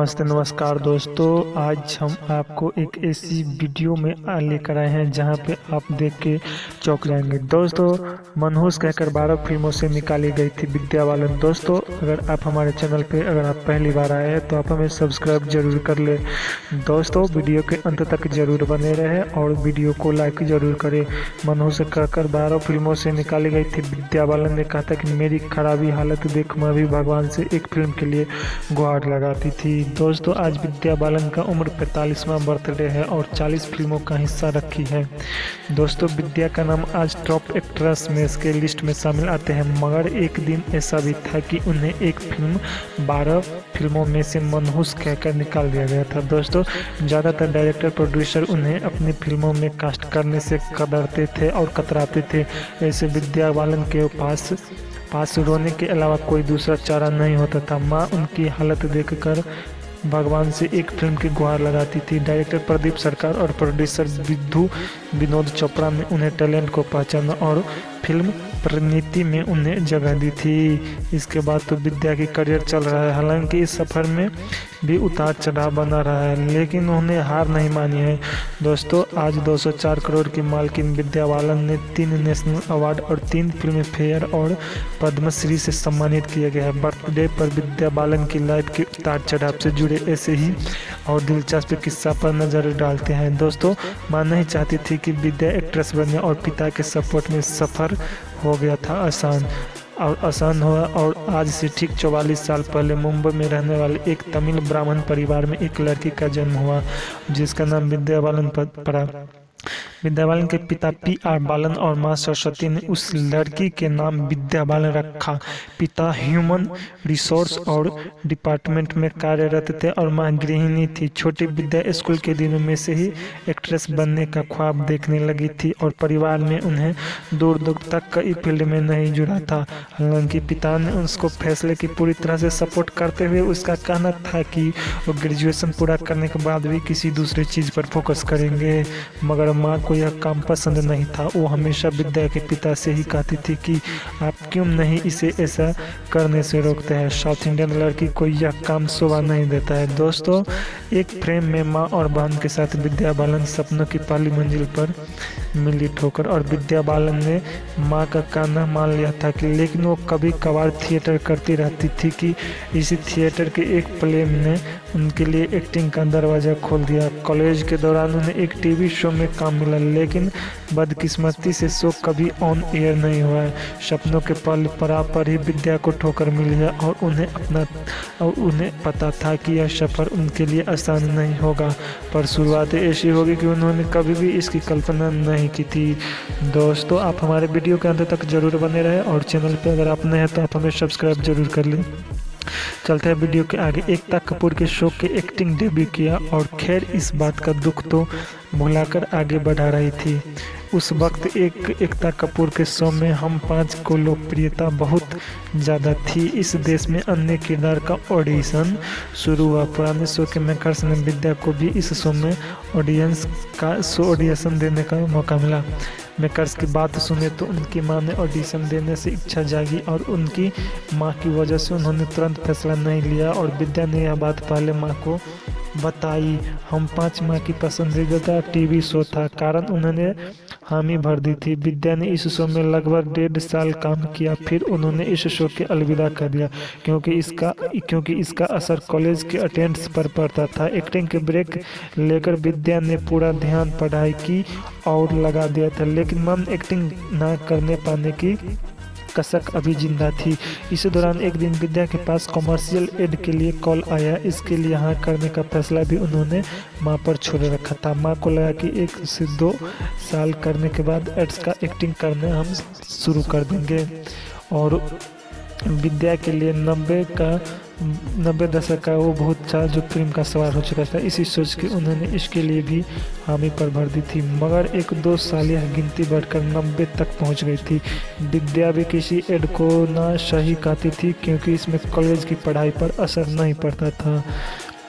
नमस्ते नमस्कार दोस्तों, आज हम आपको एक ऐसी वीडियो में लेकर आए हैं जहां पे आप देख के चौंक जाएंगे। दोस्तों, मनहूस कहकर 12 फिल्मों से निकाली गई थी विद्या बालन। दोस्तों, अगर आप हमारे चैनल पे अगर आप पहली बार आए हैं तो आप हमें सब्सक्राइब जरूर कर ले। दोस्तों, वीडियो के अंत तक जरूर बने रहें और वीडियो को लाइक जरूर करें। मनहूस कहकर 12 फिल्मों से निकाली गई थी विद्या बालन ने कहा था कि मेरी खराबी हालत देख मैं भी भगवान से एक फिल्म के लिए गुहार लगाती थी। दोस्तों, आज विद्या बालन का उम्र 45वां बर्थडे है और 40 फिल्मों का हिस्सा रखी है। दोस्तों, विद्या का नाम आज टॉप एक्ट्रेस में इसके लिस्ट में शामिल आते हैं, मगर एक दिन ऐसा भी था कि उन्हें एक फिल्म 12 फिल्मों में से मनहूस कहकर निकाल दिया गया था। दोस्तों, ज़्यादातर डायरेक्टर प्रोड्यूसर उन्हें अपनी फिल्मों में कास्ट करने से कतराते थे और कतराते थे। ऐसे विद्या बालन के पास रोने के अलावा कोई दूसरा चारा नहीं होता था। माँ उनकी हालत देखकर भगवान से एक फिल्म की गुहार लगाती थी। डायरेक्टर प्रदीप सरकार और प्रोड्यूसर विनोद चोपड़ा ने उन्हें टैलेंट को पहचाना और फिल्म परिणीति में उन्हें जगह दी थी। इसके बाद तो विद्या की करियर चल रहा है। हालांकि इस सफ़र में भी उतार चढ़ाव बना रहा है, लेकिन उन्हें हार नहीं मानी है। दोस्तों, आज 204 करोड़ की मालकिन विद्या बालन ने 3 नेशनल अवार्ड और 3 फिल्म फेयर और पद्मश्री से सम्मानित किया गया है। बर्थडे पर विद्या बालन की लाइफ के उतार चढ़ाव से जुड़े ऐसे ही और दिलचस्प किस्सा पर नज़र डालते हैं। दोस्तों, माँ नहीं चाहती थी कि विद्या एक्ट्रेस बने और पिता के सपोर्ट में सफ़र हो गया था आसान हुआ और आज से ठीक 44 साल पहले मुंबई में रहने वाले एक तमिल ब्राह्मण परिवार में एक लड़की का जन्म हुआ जिसका नाम विद्या बालन पड़ा। विद्या बालन के पिता P.R. बालन और मां सरस्वती ने उस लड़की के नाम विद्या बालन रखा। पिता ह्यूमन रिसोर्स और डिपार्टमेंट में कार्यरत थे और मां गृहिणी थी। छोटी विद्या स्कूल के दिनों में से ही एक्ट्रेस बनने का ख्वाब देखने लगी थी और परिवार में उन्हें दूर दूर तक कई फील्ड में नहीं जुड़ा था। हालांकि पिता ने उसको फैसले की पूरी तरह से सपोर्ट करते हुए उसका कहना था कि वो ग्रेजुएशन पूरा करने के बाद भी किसी दूसरे चीज़ पर फोकस करेंगे, मगर माँ को यह काम पसंद नहीं था। वो हमेशा विद्या के पिता से ही कहती थी कि आप क्यों नहीं इसे ऐसा करने से रोकते हैं। साउथ इंडियन लड़की को यह काम शोभा नहीं देता है। दोस्तों, एक फ्रेम में माँ और बहन के साथ विद्या बालन सपनों की पहली मंजिल पर मिली ठोकर और विद्या बालन ने माँ का कहना मान लिया था कि लेकिन वो कभी कभार थिएटर करती रहती थी कि इसी थिएटर के एक प्ले ने उनके लिए एक्टिंग का दरवाज़ा खोल दिया। कॉलेज के दौरान उन्हें एक टीवी शो में काम मिला, लेकिन बदकिस्मती से शो कभी ऑन एयर नहीं हुआ। सपनों के पल पड़ाव पर ही विद्या को ठोकर मिली है और उन्हें पता था कि यह सफ़र उनके लिए आसान नहीं होगा, पर शुरुआत ऐसी होगी कि उन्होंने कभी भी इसकी कल्पना नहीं की थी। दोस्तों, आप हमारे वीडियो के अंत तक जरूर बने रहें और चैनल पर अगर आप नए हैं तो आप हमें सब्सक्राइब जरूर कर लें। चलते हैं वीडियो के आगे। एकता कपूर के शो के एक्टिंग डेब्यू किया और खैर इस बात का दुख तो भुलाकर आगे बढ़ा रही थी। उस वक्त एकता कपूर के शो में हम 5 को लोकप्रियता बहुत ज़्यादा थी। इस देश में अन्य किरदार का ऑडिशन शुरू हुआ। पुराने शो के मेकर्स ने विद्या को भी इस शो में ऑडिशन देने का मौका मिला। मेकर्स की बात सुने तो उनकी मां ने ऑडिशन देने से इच्छा जागी और उनकी मां की वजह से उन्होंने तुरंत फैसला नहीं लिया और विद्या ने यह बात पहले मां को बताई। हम 5 माह की पसंदीदा टीवी शो था, कारण उन्होंने हामी भर दी थी। विद्या ने इस शो में लगभग 1.5 साल काम किया, फिर उन्होंने इस शो के अलविदा कर दिया क्योंकि इसका असर कॉलेज के अटेंडेंस पर पड़ता था। एक्टिंग के ब्रेक लेकर विद्या ने पूरा ध्यान पढ़ाई की और लगा दिया था, लेकिन मन एक्टिंग न करने पाने की कसक अभी जिंदा थी। इसी दौरान एक दिन विद्या के पास कमर्शियल एड के लिए कॉल आया। इसके लिए हाँ करने का फैसला भी उन्होंने मां पर छोड़ रखा था। मां को लगा कि 1 से 2 साल करने के बाद एड्स का एक्टिंग करना हम शुरू कर देंगे और विद्या के लिए 90 दशक का वो बहुत था जो फिल्म का सवार हो चुका था। इसी सोच के उन्होंने इसके लिए भी हामी पर भर दी थी, मगर 1-2 साल यह गिनती बढ़कर 90 तक पहुंच गई थी। विद्या भी किसी एड को ना सही कहती थी क्योंकि इसमें कॉलेज की पढ़ाई पर असर नहीं पड़ता था।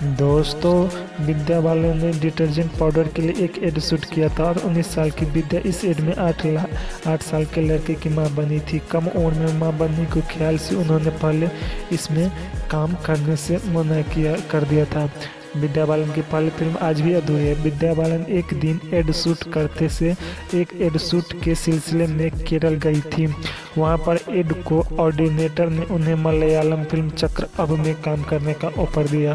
दोस्तों, विद्या बालन ने डिटर्जेंट पाउडर के लिए एक एड शूट किया था और 19 साल की विद्या इस एड में 8 साल के लड़के की मां बनी थी। कम उम्र में मां बनने के ख्याल से उन्होंने पहले इसमें काम करने से मना कर दिया था। विद्या बालन की पहली फिल्म आज भी अधूरी है। विद्या बालन एक दिन एड शूट करते से एक एड शूट के सिलसिले में केरल गई थी। वहां पर एड कोऑर्डिनेटर ने उन्हें मलयालम फिल्म चक्र अब में काम करने का ऑफर दिया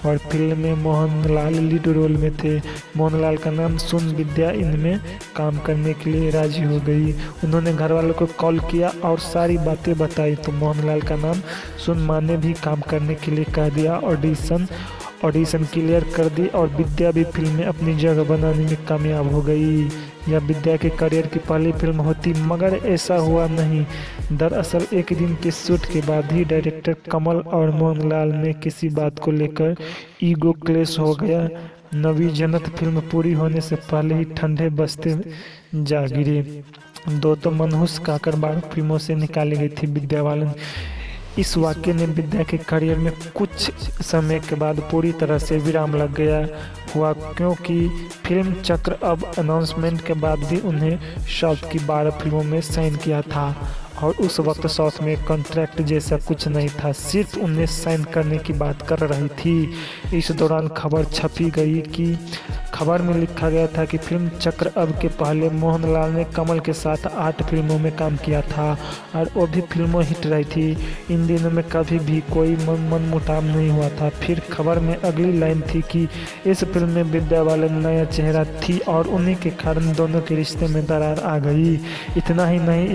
और फिल्म में मोहनलाल लीड रोल में थे। मोहनलाल का नाम सुन विद्या इनमें काम करने के लिए राजी हो गई। उन्होंने घर वालों को कॉल किया और सारी बातें बताई तो मोहनलाल का नाम सुन माँ ने भी काम करने के लिए कह दिया। ऑडिशन क्लियर कर दी और विद्या भी फिल्म में अपनी जगह बनाने में कामयाब हो गई। यह विद्या के करियर की पहली फिल्म होती, मगर ऐसा हुआ नहीं। दरअसल एक दिन के शूट के बाद ही डायरेक्टर कमल और मोहनलाल में किसी बात को लेकर ईगो क्लैश हो गया। नवीजनत फिल्म पूरी होने से पहले ही ठंडे बस्ते जा गिरे। दो तो मनहूस काकर 12 फिल्मों से निकाली गई थी विद्या बालन। इस वाक़ये ने विद्या के करियर में कुछ समय के बाद पूरी तरह से विराम लग गया हुआ, क्योंकि फिल्म चक्र अब अनाउंसमेंट के बाद भी उन्हें साउथ की 12 फिल्मों में साइन किया था और उस वक्त साउथ में कॉन्ट्रैक्ट जैसा कुछ नहीं था, सिर्फ उन्हें साइन करने की बात कर रही थी। इस दौरान खबर छपी गई कि खबर में लिखा गया था कि फिल्म चक्र अब के पहले मोहनलाल ने कमल के साथ 8 फिल्मों में काम किया था और वो भी फिल्मों हिट रही थी। इन दिनों में कभी भी कोई मनमुटाव नहीं हुआ था। फिर खबर में अगली लाइन थी कि इस फिल्म में विद्या बालन नया चेहरा थी और उन्हीं के कारण दोनों के रिश्ते में दरार आ गई। इतना ही नहीं,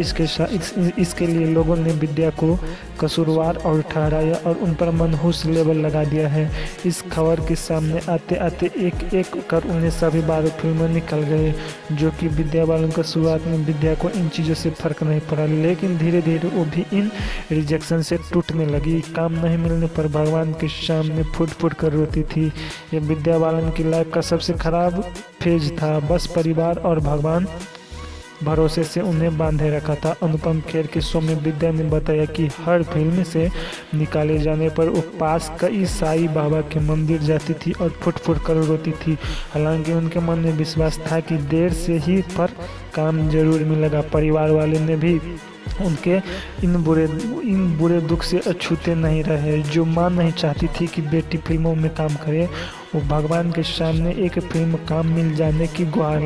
इसके लिए लोगों ने विद्या को कसूरवार और ठहराया और उन पर मनहूस लेबल लगा दिया है। इस खबर के सामने आते आते एक एक कर उन्हें सभी 12 फिल्में निकल गए, जो कि विद्या बालन को शुरुआत में विद्या को इन चीज़ों से फर्क नहीं पड़ा, लेकिन धीरे धीरे वो भी इन रिजेक्शन से टूटने लगी। काम नहीं मिलने पर भगवान के सामने फुट फुट कर रोती थी। ये विद्या बालन की लाइफ का सबसे खराब फेज था। बस परिवार और भगवान भरोसे से उन्हें बांधे रखा था। अनुपम खेर के शो में विद्या ने बताया कि हर फिल्म से निकाले जाने पर वो पास कई साईं बाबा के मंदिर जाती थी और फुट फुट कर रोती थी। हालांकि उनके मन में विश्वास था कि देर से ही पर काम जरूर मिलेगा। परिवार वाले ने भी उनके इन बुरे दुख से अछूते नहीं रहे। जो माँ नहीं चाहती थी कि बेटी फिल्मों में काम करे, वो भगवान के सामने एक फिल्म काम मिल जाने की गुहार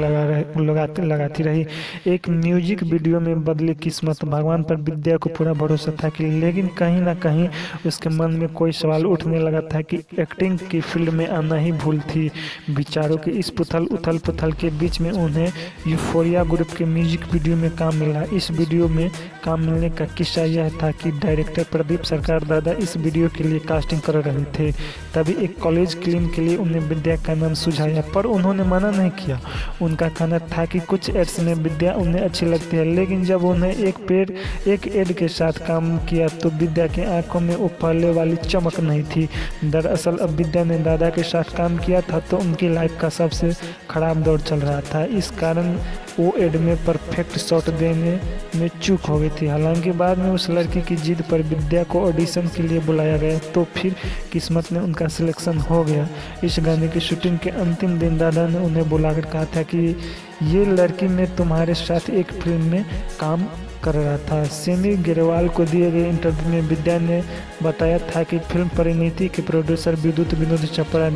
लगाती रही। एक म्यूजिक वीडियो में बदली किस्मत। भगवान पर विद्या को पूरा भरोसा था कि, लेकिन कहीं ना कहीं उसके मन में कोई सवाल उठने लगा था कि एक्टिंग की फील्ड में आना ही भूल थी। विचारों के इस उथल पुथल के बीच में उन्हें यूफोरिया ग्रुप के म्यूजिक वीडियो में काम मिला। इस वीडियो में काम मिलने का किस्सा यह था कि डायरेक्टर प्रदीप सरकार दादा इस वीडियो के लिए कास्टिंग कर रहे थे। तभी एक कॉलेज क्लीन के लिए उन्हें विद्या का नाम सुझाया, पर उन्होंने मना नहीं किया। उनका कहना था कि कुछ एड्स में विद्या उन्हें अच्छी लगती है, लेकिन जब उन्हें एक एड के साथ काम किया तो विद्या की आंखों में वो पहले वाली चमक नहीं थी। दरअसल अब विद्या ने दादा के साथ काम किया था तो उनकी लाइफ का सबसे खराब दौर चल रहा था। इस कारण वो एड में परफेक्ट शॉट देने में चूक हो गई थी। हालांकि बाद में उस लड़की की जिद पर विद्या को ऑडिशन के लिए बुलाया गया तो फिर किस्मत ने उनका सिलेक्शन हो गया। इस गाने की शूटिंग के अंतिम दिन दादा ने उन्हें बुलाकर कहा था कि ये लड़की मैं तुम्हारे साथ एक फिल्म में काम कर रहा था। सेमी गिरवाल को दिए गए इंटरव्यू में विद्या ने बताया था कि फिल्म परिणीति के प्रोड्यूसर विनोद चोपड़ा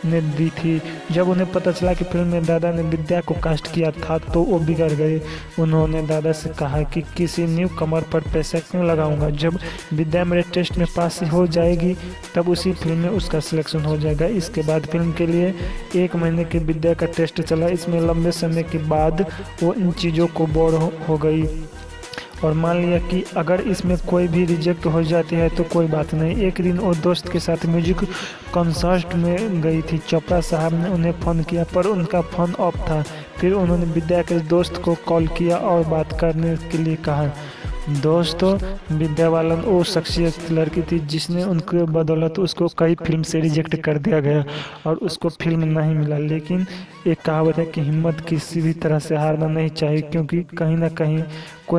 ने दी थी। जब उन्हें पता चला कि फिल्म में दादा ने विद्या को कास्ट किया था तो वो बिगड़ गए। उन्होंने दादा से कहा कि किसी न्यू कमर पर पैसा क्यों लगाऊंगा, जब विद्या मेरे टेस्ट में पास हो जाएगी तब उसी फिल्म में उसका सिलेक्शन हो जाएगा। इसके बाद फिल्म के लिए 1 महीने की विद्या का टेस्ट चला। इसमें लंबे समय के बाद वो इन चीज़ों को बोर हो गई और मान लिया कि अगर इसमें कोई भी रिजेक्ट हो जाती है तो कोई बात नहीं। एक दिन वो दोस्त के साथ म्यूजिक कॉन्सर्ट में गई थी। चोपड़ा साहब ने उन्हें फ़ोन किया पर उनका फ़ोन ऑफ था। फिर उन्होंने विद्या के दोस्त को कॉल किया और बात करने के लिए कहा। दोस्तों, विद्या बालन वो शख्सियत लड़की थी जिसने उनके बदौलत उसको कई फिल्म से रिजेक्ट कर दिया गया और उसको फिल्म नहीं मिला। लेकिन एक कहावत है कि हिम्मत किसी भी तरह से हारना नहीं चाहिए, क्योंकि कहीं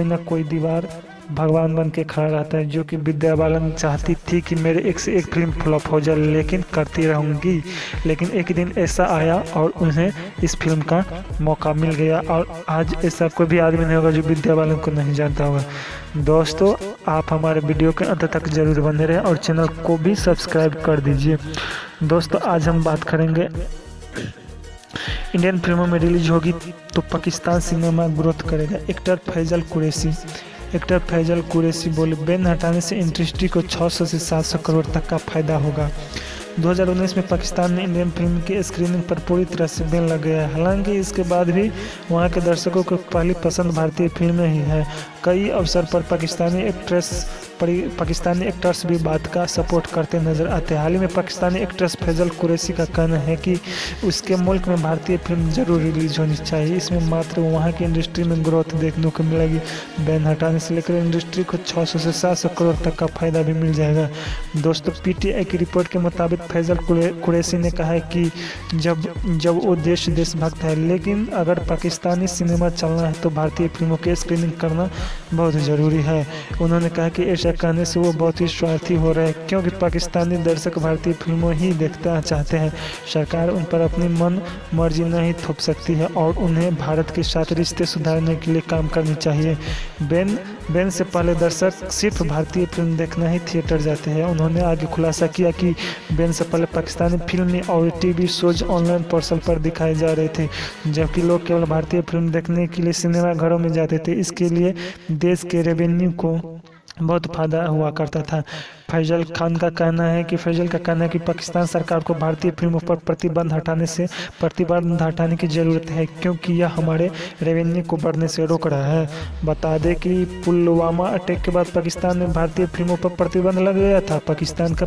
ना कोई दीवार भगवान बन के खड़ा रहता है, जो कि विद्या बालन चाहती थी कि मेरे एक से एक फिल्म फ्लॉप हो जाए लेकिन करती रहूँगी। लेकिन एक दिन ऐसा आया और उन्हें इस फिल्म का मौका मिल गया और आज ऐसा कोई भी आदमी नहीं होगा जो विद्या बालन को नहीं जानता होगा। दोस्तों, आप हमारे वीडियो के अंत तक जरूर बने रहें और चैनल को भी सब्सक्राइब कर दीजिए। दोस्तों, आज हम बात करेंगे इंडियन फिल्मों में रिलीज होगी तो पाकिस्तान सिनेमा ग्रोथ करेगा। एक्टर फैजल कुरैशी बोले, बैन हटाने से इंडस्ट्री को 600 से 700 करोड़ तक का फायदा होगा। 2019 में पाकिस्तान में इंडियन फिल्म की स्क्रीनिंग पर पूरी तरह से बैन लग गया है। हालांकि इसके बाद भी वहां के दर्शकों को पहली पसंद भारतीय फिल्में ही है। कई अवसर पर पाकिस्तानी एक्टर्स भी बात का सपोर्ट करते नजर आते हैं। हाल ही में पाकिस्तानी एक्ट्रेस फैजल कुरैशी का कहना है कि उसके मुल्क में भारतीय फिल्म जरूर रिलीज होनी चाहिए, इसमें मात्र वहाँ की इंडस्ट्री में ग्रोथ देखने को मिलेगी। बैन हटाने से लेकर इंडस्ट्री को 600 से 700 करोड़ तक का फायदा भी मिल जाएगा। दोस्तों, पीटीआई की रिपोर्ट के मुताबिक फैजल कुरैशी ने कहा है कि जब वो देशभक्त है, लेकिन अगर पाकिस्तानी सिनेमा चलना है तो भारतीय फिल्मों की स्क्रीनिंग करना बहुत ज़रूरी है। उन्होंने कहा कि ऐसा कहने से वो बहुत ही स्वार्थी हो रहे हैं, क्योंकि पाकिस्तानी दर्शक भारतीय फिल्मों ही देखना चाहते हैं। सरकार उन पर अपनी मन मर्जी नहीं थोप सकती है और उन्हें भारत के साथ रिश्ते सुधारने के लिए काम करनी चाहिए। बैन से पहले दर्शक सिर्फ भारतीय फिल्म देखना ही थिएटर जाते हैं। उन्होंने आगे खुलासा किया कि बैन से पहले पाकिस्तानी फिल्में और टीवी शोज ऑनलाइन पोर्टल पर दिखाए जा रहे थे, जबकि लोग केवल भारतीय फिल्म देखने के लिए सिनेमा घरों में जाते थे। इसके लिए देश के रेवेन्यू को बहुत फायदा हुआ करता था। फैजल का कहना है कि पाकिस्तान सरकार को भारतीय फिल्मों पर प्रतिबंध हटाने की ज़रूरत है, क्योंकि यह हमारे रेवेन्यू को बढ़ने से रोक रहा है। बता दें कि पुलवामा अटैक के बाद पाकिस्तान में भारतीय फिल्मों पर प्रतिबंध लग गया था। पाकिस्तान का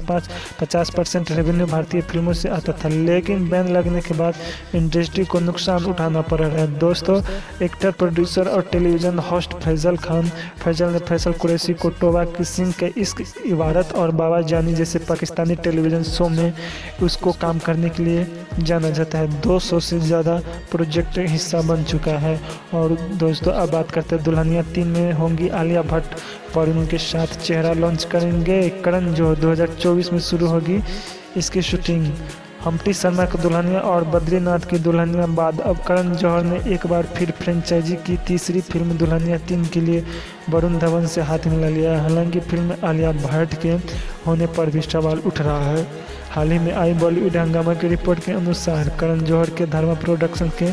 50% रेवेन्यू भारतीय फिल्मों से आता था, लेकिन बैन लगने के बाद इंडस्ट्री को नुकसान उठाना पड़ रहा है। दोस्तों, एक्टर, प्रोड्यूसर और टेलीविज़न होस्ट फैजल ने फैजल कुरैशी को तौबा किसिंग के इश्क, इबारत और बाबा जानी जैसे पाकिस्तानी टेलीविज़न शो में उसको काम करने के लिए जाना जाता है। 200 से ज़्यादा प्रोजेक्ट हिस्सा बन चुका है। और दोस्तों, अब बात करते हैं दुल्हनिया 3 में होंगी आलिया भट्ट, वरुण के साथ चेहरा लॉन्च करेंगे करण जौहर। 2024 में शुरू होगी इसकी शूटिंग। हम्प्टी शर्मा की दुल्हनिया और बद्रीनाथ की दुल्हनिया बाद अब करण जौहर ने एक बार फिर फ्रेंचाइजी की तीसरी फिल्म दुल्हनिया 3 के लिए वरुण धवन से हाथ मिला लिया। हालांकि फिल्म में आलिया भट्ट के होने पर भी सवाल उठ रहा है। हाल ही में आई बॉलीवुड हंगामा की रिपोर्ट के अनुसार करण जौहर के धर्मा प्रोडक्शन के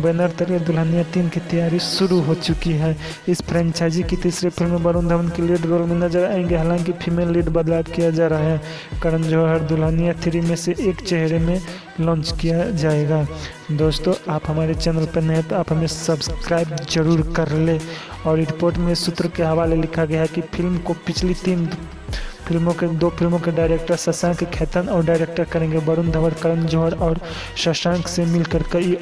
बैनर तले दुल्हनिया 3 की तैयारी शुरू हो चुकी है। इस फ्रेंचाइजी की तीसरी फिल्म में वरुण धवन के लीड रोल में नजर आएंगे। हालांकि फीमेल लीड बदलाव किया जा रहा है। करण जौहर दुल्हनिया 3 में से एक चेहरे में लॉन्च किया जाएगा। दोस्तों, आप हमारे चैनल पर नए हैं तो आप हमें सब्सक्राइब जरूर कर ले। और रिपोर्ट में सूत्र के हवाले लिखा गया है कि फिल्म को पिछली 2 फिल्मों के डायरेक्टर शशांक खेतन और डायरेक्टर करेंगे वरुण धवन। करण जौहर और शशांक से मिलकर कई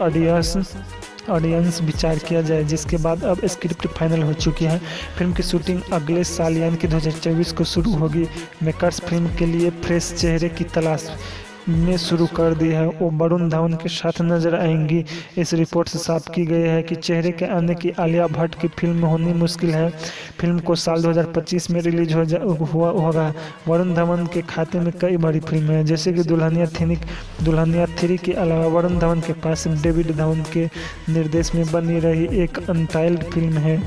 ऑडियंस विचार किया जाए, जिसके बाद अब स्क्रिप्ट फाइनल हो चुकी है। फिल्म की शूटिंग अगले साल यानी कि 2024 को शुरू होगी। मेकर्स फिल्म के लिए फ्रेश चेहरे की तलाश में शुरू कर दी है। वो वरुण धवन के साथ नजर आएंगी। इस रिपोर्ट से साफ की गई है कि चेहरे के आने की आलिया भट्ट की फिल्म होनी मुश्किल है। फिल्म को साल 2025 में रिलीज होगा। वरुण धवन के खाते में कई बड़ी फिल्में हैं, जैसे कि दुल्हनिया 3 के अलावा वरुण धवन के पास डेविड धवन के निर्देश में बनी रही एक अनटाइल्ड फिल्म है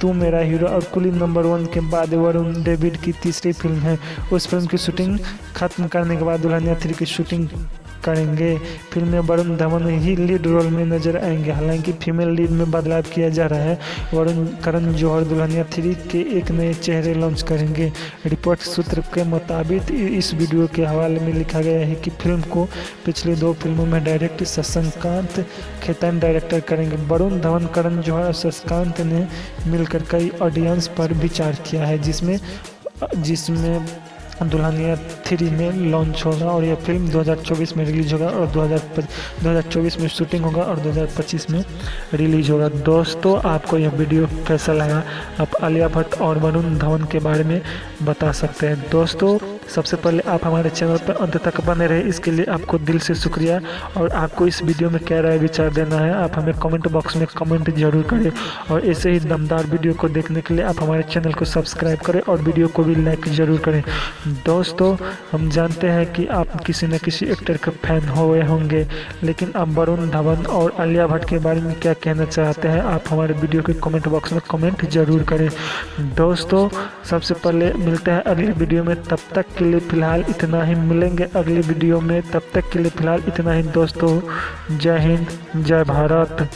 तू मेरा हीरो, और कुली नंबर 1 के बाद वरुण डेविड की तीसरी फिल्म है। उस फिल्म की शूटिंग खत्म करने के बाद दुल्हनिया 3 की शूटिंग करेंगे। फिल्म में वरुण धवन ही लीड रोल में नजर आएंगे। हालांकि फीमेल लीड में बदलाव किया जा रहा है। करण जौहर दुल्हनिया 3 के एक नए चेहरे लॉन्च करेंगे। रिपोर्ट सूत्र के मुताबिक इस वीडियो के हवाले में लिखा गया है कि फिल्म को पिछली 2 फिल्मों में डायरेक्टर शशांक खेतान डायरेक्टर करेंगे। वरुण धवन, करण जौहर और शशांक ने मिलकर कई ऑडियंस पर विचार किया है, जिसमें दुल्हनिया 3 में लॉन्च होगा और यह फिल्म 2024 में रिलीज होगा और 2024 में शूटिंग होगा और 2025 में रिलीज होगा। दोस्तों, आपको यह वीडियो कैसा लगा? आप आलिया भट्ट और वरुण धवन के बारे में बता सकते हैं। दोस्तों, सबसे पहले आप हमारे चैनल पर अंत तक बने रहे, इसके लिए आपको दिल से शुक्रिया। और आपको इस वीडियो में क्या राय विचार देना है आप हमें कमेंट बॉक्स में कमेंट जरूर करें। और ऐसे ही दमदार वीडियो को देखने के लिए आप हमारे चैनल को सब्सक्राइब करें और वीडियो को भी लाइक जरूर करें। दोस्तों, हम जानते हैं कि आप किसी न किसी एक्टर के फैन हुए होंगे, लेकिन आप वरुण धवन और आलिया भट्ट के बारे में क्या कहना चाहते हैं आप हमारे वीडियो के कमेंट बॉक्स में कमेंट जरूर करें। दोस्तों, सबसे पहले मिलते हैं अगली वीडियो में, तब तक के लिए फ़िलहाल इतना ही। मिलेंगे अगली वीडियो में, तब तक के लिए फ़िलहाल इतना ही दोस्तों। जय हिंद, जय भारत।